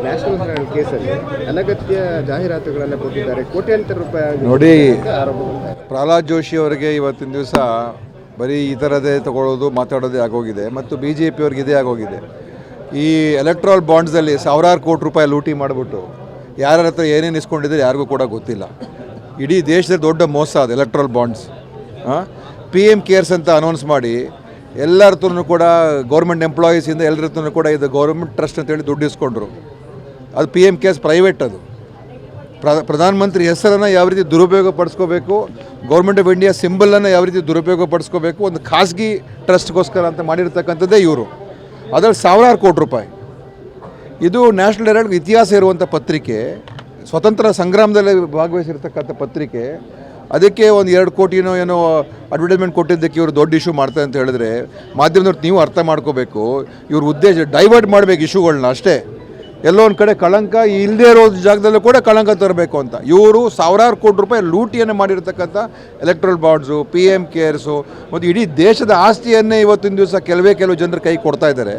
National Herald ಕೇಸಲ್ಲಿ ಅನಗತ್ಯ ಜಾಹೀರಾತುಗಳೆಲ್ಲ ಕೊಟ್ಟಿದ್ದಾರೆ, ಕೋಟ್ಯಾಂತರ ರೂಪಾಯಿ ನೋಡಿ. ಆರೋಪ. ಪ್ರಹ್ಲಾದ್ ಜೋಶಿ ಅವರಿಗೆ ಇವತ್ತಿನ ದಿವಸ ಬರೀ ಈ ಥರದೇ ತಗೊಳ್ಳೋದು ಮಾತಾಡೋದೇ ಆಗೋಗಿದೆ ಮತ್ತು BJP ಅವ್ರಿಗೆ ಇದೇ ಆಗೋಗಿದೆ. ಈ ಎಲೆಕ್ಟ್ರಲ್ ಬಾಂಡ್ಸಲ್ಲಿ ಸಾವಿರಾರು ಕೋಟಿ ರೂಪಾಯಿ ಲೂಟಿ ಮಾಡಿಬಿಟ್ಟು ಯಾರ ಹತ್ರ ಏನೇನು ಇಸ್ಕೊಂಡಿದ್ರೆ ಯಾರಿಗೂ ಕೂಡ ಗೊತ್ತಿಲ್ಲ. ಇಡೀ ದೇಶದ ದೊಡ್ಡ ಮೋಸ ಅದು ಎಲೆಕ್ಟ್ರಲ್ ಬಾಂಡ್ಸ್. PM ಕೇರ್ಸ್ ಅಂತ ಅನೌನ್ಸ್ ಮಾಡಿ ಎಲ್ಲರ ಹತ್ರನೂ ಕೂಡ ಗೌರ್ಮೆಂಟ್ ಎಂಪ್ಲಾಯೀಸಿಂದ ಎಲ್ಲರ ಹತ್ರನೂ ಕೂಡ ಇದು ಗೌರ್ಮೆಂಟ್ ಟ್ರಸ್ಟ್ ಅಂತೇಳಿ ದುಡ್ಡು ಇಸ್ಕೊಂಡ್ರು. ಅದು PM ಕೇರ್ಸ್ ಪ್ರೈವೇಟ್. ಅದು ಪ್ರಧಾನಮಂತ್ರಿ ಹೆಸರನ್ನು ಯಾವ ರೀತಿ ದುರುಪಯೋಗ ಪಡಿಸ್ಕೋಬೇಕು, ಗೌರ್ಮೆಂಟ್ ಆಫ್ ಇಂಡಿಯಾ ಸಿಂಬಲನ್ನು ಯಾವ ರೀತಿ ದುರುಪಯೋಗ ಪಡಿಸ್ಕೋಬೇಕು, ಒಂದು ಖಾಸಗಿ ಟ್ರಸ್ಟ್ಗೋಸ್ಕರ ಅಂತ ಮಾಡಿರ್ತಕ್ಕಂಥದ್ದೇ ಇವರು. ಅದರಲ್ಲಿ ಸಾವಿರಾರು ಕೋಟಿ ರೂಪಾಯಿ. ಇದು ನ್ಯಾಷನಲ್ ಹೆರಾಲ್ಡ್ ಇತಿಹಾಸ ಇರುವಂಥ ಪತ್ರಿಕೆ, ಸ್ವತಂತ್ರ ಸಂಗ್ರಾಮದಲ್ಲಿ ಭಾಗವಹಿಸಿರ್ತಕ್ಕಂಥ ಪತ್ರಿಕೆ. ಅದಕ್ಕೆ ಒಂದು 2 ಕೋಟಿನೋ ಏನೋ ಅಡ್ವರ್ಟೈಸ್ಮೆಂಟ್ ಕೊಟ್ಟಿದ್ದಕ್ಕೆ ಇವರು ದೊಡ್ಡ ಇಶ್ಯೂ ಮಾಡ್ತಾರೆ ಅಂತ ಹೇಳಿದ್ರೆ ಮಾಧ್ಯಮದವ್ರು ನೀವು ಅರ್ಥ ಮಾಡ್ಕೋಬೇಕು. ಇವ್ರ ಉದ್ದೇಶ ಡೈವರ್ಟ್ ಮಾಡಬೇಕು ಇಶ್ಯೂಗಳನ್ನ ಅಷ್ಟೇ. ಎಲ್ಲೋ ಒಂದು ಕಡೆ ಕಳಂಕ ಇಲ್ಲದೇ ಇರೋ ಜಾಗದಲ್ಲೂ ಕೂಡ ಕಳಂಕ ತರಬೇಕು ಅಂತ ಇವರು ಸಾವಿರಾರು ಕೋಟಿ ರೂಪಾಯಿ ಲೂಟಿಯನ್ನು ಮಾಡಿರ್ತಕ್ಕಂಥ ಎಲೆಕ್ಟ್ರಲ್ ಬಾಂಡ್ಸು, PM ಕೇರ್ಸು ಮತ್ತು ಇಡೀ ದೇಶದ ಆಸ್ತಿಯನ್ನೇ ಇವತ್ತಿನ ದಿವಸ ಕೆಲವು ಜನರ ಕೈ ಕೊಡ್ತಾ ಇದ್ದಾರೆ.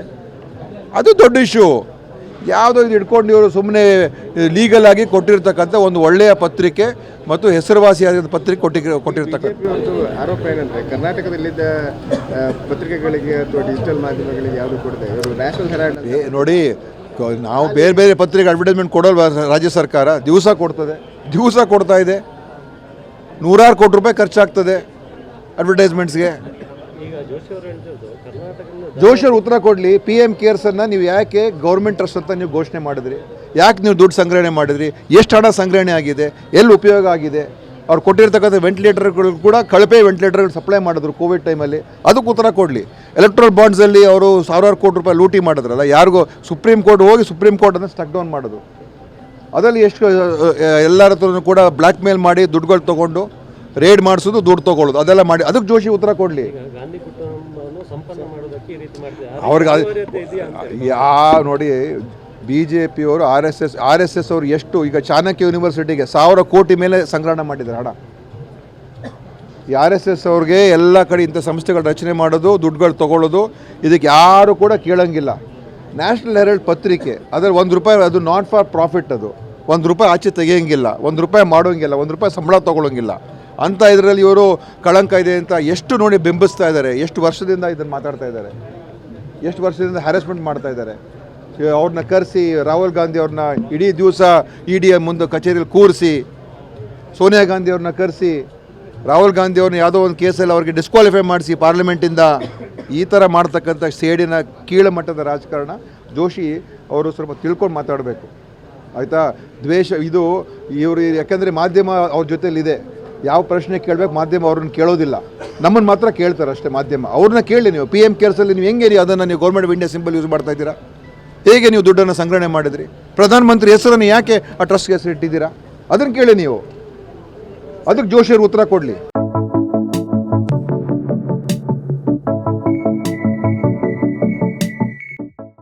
ಅದು ದೊಡ್ಡ ಇಶ್ಯೂ. ಯಾವುದೋ ಇದು ಇಟ್ಕೊಂಡು ಇವರು ಸುಮ್ಮನೆ ಲೀಗಲ್ ಆಗಿ ಕೊಟ್ಟಿರ್ತಕ್ಕಂಥ ಒಂದು ಒಳ್ಳೆಯ ಪತ್ರಿಕೆ ಮತ್ತು ಹೆಸರುವಾಸಿಯಾದ ಪತ್ರಿಕೆ ಕೊಟ್ಟಿರ್ತಕ್ಕಂಥ ಒಂದು ಆರೋಪ ಏನಂದರೆ ಕರ್ನಾಟಕದಲ್ಲಿದ್ದ ಪತ್ರಿಕೆಗಳಿಗೆ ಅಥವಾ ಡಿಜಿಟಲ್ ಮಾಧ್ಯಮಗಳಿಗೆ ಯಾವುದು ಕೊಡದೆ ಇವರು ನ್ಯಾಷನಲ್ ಹೆರಾಲ್ಡ್ ನೋಡಿ. ನಾವು ಬೇರೆ ಬೇರೆ ಪತ್ರಿಕೆ ಅಡ್ವರ್ಟೈಸ್ಮೆಂಟ್ ಕೊಡೋಲ್ವ ರಾಜ್ಯ ಸರ್ಕಾರ? ದಿವಸ ಕೊಡ್ತಾ ಇದೆ. ನೂರಾರು ಕೋಟಿ ರೂಪಾಯಿ ಖರ್ಚಾಗ್ತದೆ ಅಡ್ವರ್ಟೈಸ್ಮೆಂಟ್ಸ್ಗೆ. ಜೋಶಿ ಅವರು ಉತ್ತರ ಕೊಡಲಿ. PM ಕೇರ್ಸನ್ನು ನೀವು ಯಾಕೆ ಗೌರ್ಮೆಂಟ್ ಟ್ರಸ್ಟ್ ಅಂತ ನೀವು ಘೋಷಣೆ ಮಾಡಿದ್ರಿ? ಯಾಕೆ ನೀವು ದುಡ್ಡು ಸಂಗ್ರಹಣೆ ಮಾಡಿದ್ರಿ? ಎಷ್ಟು ಹಣ ಸಂಗ್ರಹಣೆ ಆಗಿದೆ? ಎಲ್ಲಿ ಉಪಯೋಗ ಆಗಿದೆ? ಅವ್ರು ಕೊಟ್ಟಿರ್ತಕ್ಕಂಥ ವೆಂಟಿಲೇಟರ್ಗಳು ಕೂಡ ಕಳಪೆ ವೆಂಟಿಲೇಟರ್ಗಳು ಸಪ್ಲೈ ಮಾಡಿದ್ರು ಕೋವಿಡ್ ಟೈಮಲ್ಲಿ. ಅದಕ್ಕೆ ಉತ್ತರ ಕೊಡಲಿ. ಎಲೆಕ್ಟ್ರಲ್ ಬಾಂಡ್ಸಲ್ಲಿ ಅವರು ಸಾವಿರಾರು ಕೋಟಿ ರೂಪಾಯಿ ಲೂಟಿ ಮಾಡಿದ್ರಲ್ಲ, ಯಾರಿಗೂ ಸುಪ್ರೀಂ ಕೋರ್ಟನ್ನು ಸ್ಟಕ್ ಡೌನ್ ಮಾಡೋದು. ಅದರಲ್ಲಿ ಎಷ್ಟು ಎಲ್ಲರ ಹತ್ರನೂ ಕೂಡ ಬ್ಲ್ಯಾಕ್ ಮೇಲ್ ಮಾಡಿ ದುಡ್ಡುಗಳು ತೊಗೊಂಡು ರೇಡ್ ಮಾಡಿಸೋದು, ದುಡ್ಡು ತೊಗೊಳ್ಳೋದು, ಅದೆಲ್ಲ ಮಾಡಿ. ಅದಕ್ಕೆ ಜೋಶಿ ಉತ್ತರ ಕೊಡಲಿ. ಅವ್ರಿಗೆ ನೋಡಿ, BJP ಅವರು RSS ಅವರು ಎಷ್ಟು ಈಗ ಚಾಣಕ್ಯ ಯೂನಿವರ್ಸಿಟಿಗೆ 1000 ಕೋಟಿ ಮೇಲೆ ಸಂಗ್ರಹಣ ಮಾಡಿದ್ದಾರೆ ಹಣ. ಈ RSS ಅವ್ರಿಗೆ ಎಲ್ಲ ಕಡೆ ಇಂಥ ಸಂಸ್ಥೆಗಳ ರಚನೆ ಮಾಡೋದು, ದುಡ್ಡುಗಳು ತೊಗೊಳ್ಳೋದು, ಇದಕ್ಕೆ ಯಾರು ಕೂಡ ಕೇಳೋಂಗಿಲ್ಲ. ನ್ಯಾಷನಲ್ ಹೆರಾಲ್ಡ್ ಪತ್ರಿಕೆ ಅದರಲ್ಲಿ ₹1 ಅದು ನಾಟ್ ಫಾರ್ ಪ್ರಾಫಿಟ್. ಅದು ₹1 ಆಚೆ ತೆಗಿಯೋಂಗಿಲ್ಲ, ₹1 ಮಾಡೋಂಗಿಲ್ಲ, ₹1 ಸಂಬಳ ತೊಗೊಳ್ಳೋಂಗಿಲ್ಲ ಅಂತ ಇದರಲ್ಲಿ ಇವರು ಕಳಂಕ ಇದೆ ಅಂತ ಎಷ್ಟು ನೋಡಿ ಬಿಂಬಿಸ್ತಾ ಇದ್ದಾರೆ. ಎಷ್ಟು ವರ್ಷದಿಂದ ಇದನ್ನು ಮಾತಾಡ್ತಾ ಇದ್ದಾರೆ, ಎಷ್ಟು ವರ್ಷದಿಂದ ಹ್ಯಾರಾಸ್ಮೆಂಟ್ ಮಾಡ್ತಾ ಇದ್ದಾರೆ. ಅವ್ರನ್ನ ಕರೆಸಿ ರಾಹುಲ್ ಗಾಂಧಿ ಅವ್ರನ್ನ ಇಡೀ ದಿವಸ ED ಮುಂದೆ ಕಚೇರಿಯಲ್ಲಿ ಕೂರಿಸಿ, ಸೋನಿಯಾ ಗಾಂಧಿ ಅವ್ರನ್ನ ಕರೆಸಿ ರಾಹುಲ್ ಗಾಂಧಿ ಅವ್ರನ್ನ ಯಾವುದೋ ಒಂದು ಕೇಸಲ್ಲಿ ಅವ್ರಿಗೆ ಡಿಸ್ಕ್ವಾಲಿಫೈ ಮಾಡಿಸಿ ಪಾರ್ಲಿಮೆಂಟಿಂದ. ಈ ಥರ ಮಾಡ್ತಕ್ಕಂಥ ಸೇಡಿನ ಕೀಳಮಟ್ಟದ ರಾಜಕಾರಣ ಜೋಶಿ ಅವರು ಸ್ವಲ್ಪ ತಿಳ್ಕೊಂಡು ಮಾತಾಡಬೇಕು, ಆಯಿತಾ? ದ್ವೇಷ ಇದು ಇವರು, ಯಾಕೆಂದರೆ ಮಾಧ್ಯಮ ಅವ್ರ ಜೊತೆಲಿದೆ. ಯಾವ ಪ್ರಶ್ನೆ ಕೇಳಬೇಕು ಮಾಧ್ಯಮ ಅವ್ರನ್ನ ಕೇಳೋದಿಲ್ಲ, ನಮ್ಮನ್ನು ಮಾತ್ರ ಕೇಳ್ತಾರೆ ಅಷ್ಟೇ ಮಾಧ್ಯಮ. ಅವ್ರನ್ನ ಕೇಳಿ ನೀವು PM ಕೇರ್ಸಲ್ಲಿ ನೀವು ಹೆಂಗೆ ಅದನ್ನು ನೀವು government of India symbol use ಮಾಡ್ತಾ ಇದ್ದೀರಾ? ಹೇಗೆ ನೀವು ದುಡ್ಡನ್ನು ಸಂಗ್ರಹಣೆ ಮಾಡಿದ್ರಿ? ಪ್ರಧಾನಮಂತ್ರಿ ಹೆಸರನ್ನು ಯಾಕೆ ಆ ಟ್ರಸ್ಟ್ಗೆ ಹೆಸರು ಇಟ್ಟಿದ್ದೀರಾ? ಅದನ್ನು ಕೇಳಿ ನೀವು. ಅದಕ್ಕೆ ಜೋಶಿ ಅವರು ಉತ್ತರ ಕೊಡಲಿ.